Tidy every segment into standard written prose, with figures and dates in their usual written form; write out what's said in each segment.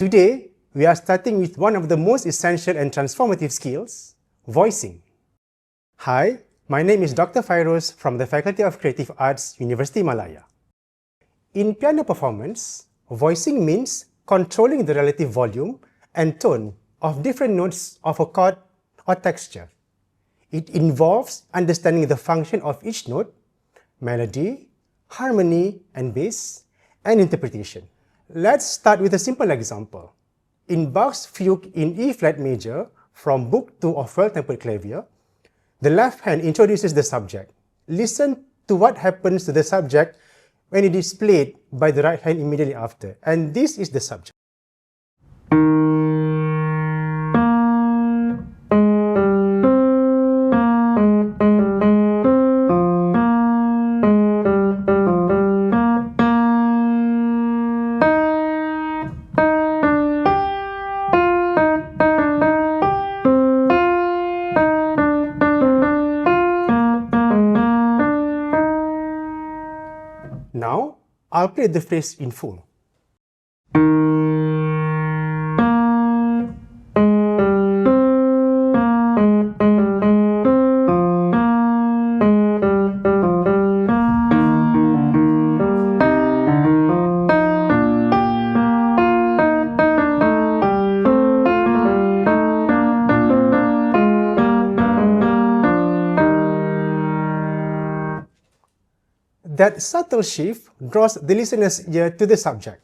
Today, we are starting with one of the most essential and transformative skills, voicing. Hi, my name is Dr. Fairuz from the Faculty of Creative Arts, University Malaya. In piano performance, voicing means controlling the relative volume and tone of different notes of a chord or texture. It involves understanding the function of each note, melody, harmony and bass, and interpretation. Let's start with a simple example. In Bach's Fugue in E flat major from Book 2 of Well-Tempered Clavier, the left hand introduces the subject. Listen to what happens to the subject when it is played by the right hand immediately after, and this is the subject. Now, I'll play the phrase in full. That subtle shift draws the listener's ear to the subject.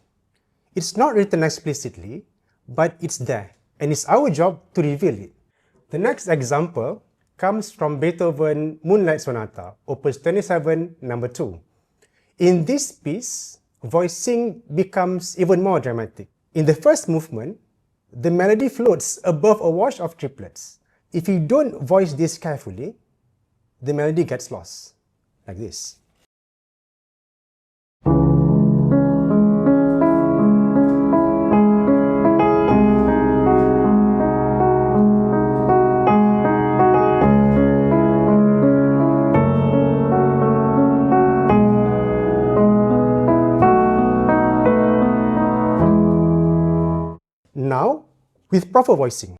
It's not written explicitly, but it's there, and it's our job to reveal it. The next example comes from Beethoven Moonlight Sonata, Opus 27, number 2. In this piece, voicing becomes even more dramatic. In the first movement, the melody floats above a wash of triplets. If you don't voice this carefully, the melody gets lost, like this. Now, with proper voicing.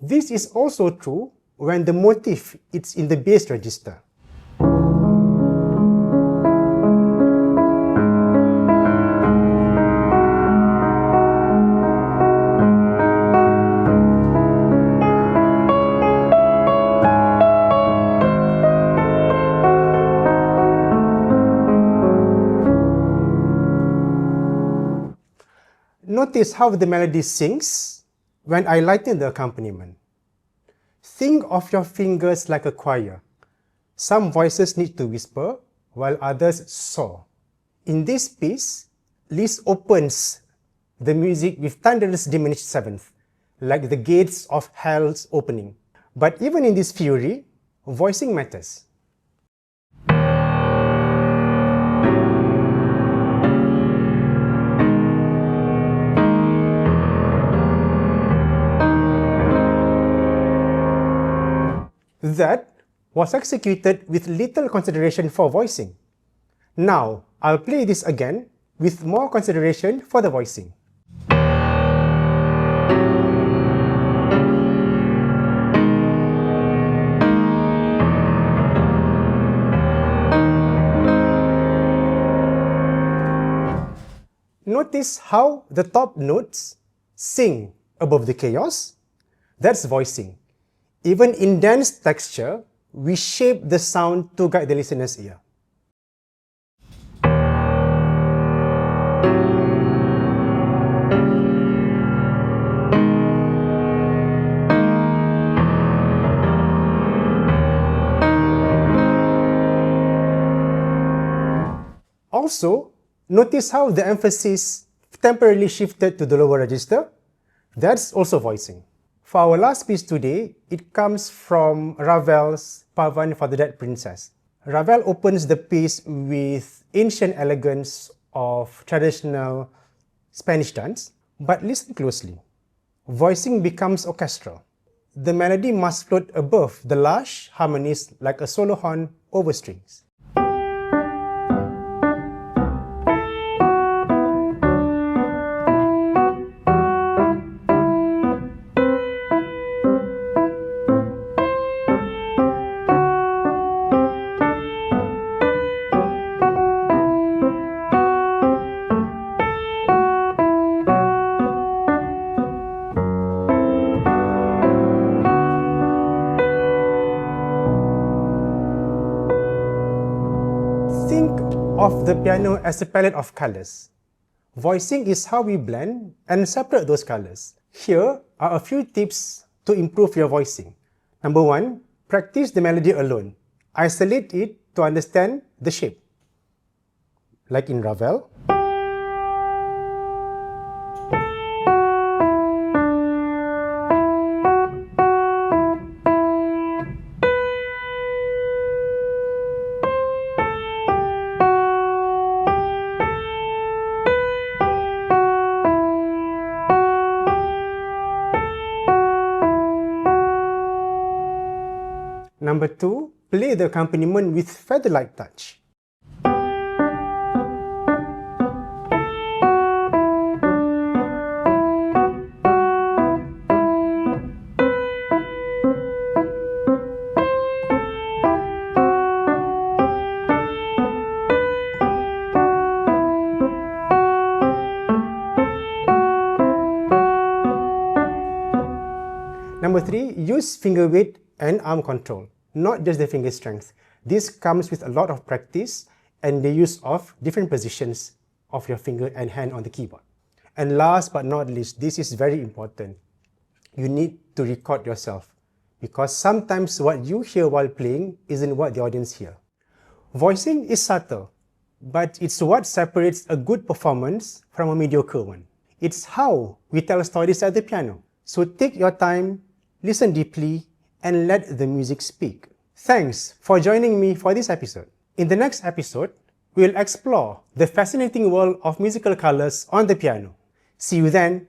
This is also true when the motif is in the bass register. Notice how the melody sings when I lighten the accompaniment. Think of your fingers like a choir. Some voices need to whisper, while others soar. In this piece, Liszt opens the music with thunderous diminished seventh, like the gates of hell's opening. But even in this fury, voicing matters. That was executed with little consideration for voicing. Now, I'll play this again with more consideration for the voicing. Notice how the top notes sing above the chaos. That's voicing. Even in dense texture, we shape the sound to guide the listener's ear. Also, notice how the emphasis temporarily shifted to the lower register. That's also voicing. For our last piece today, it comes from Ravel's Pavan for the Dead Princess. Ravel opens the piece with ancient elegance of traditional Spanish dance, but listen closely. Voicing becomes orchestral. The melody must float above the lush harmonies like a solo horn over strings. Think of the piano as a palette of colors. Voicing is how we blend and separate those colors. Here are a few tips to improve your voicing. Number 1, practice the melody alone. Isolate it to understand the shape. Like in Ravel. Number 2, play the accompaniment with feather-like touch. Number 3, use finger weight and arm control, not just the finger strength. This comes with a lot of practice and the use of different positions of your finger and hand on the keyboard. And last but not least, this is very important. You need to record yourself because sometimes what you hear while playing isn't what the audience hear. Voicing is subtle, but it's what separates a good performance from a mediocre one. It's how we tell stories at the piano. So take your time, listen deeply, and let the music speak. Thanks for joining me for this episode. In the next episode, we'll explore the fascinating world of musical colors on the piano. See you then.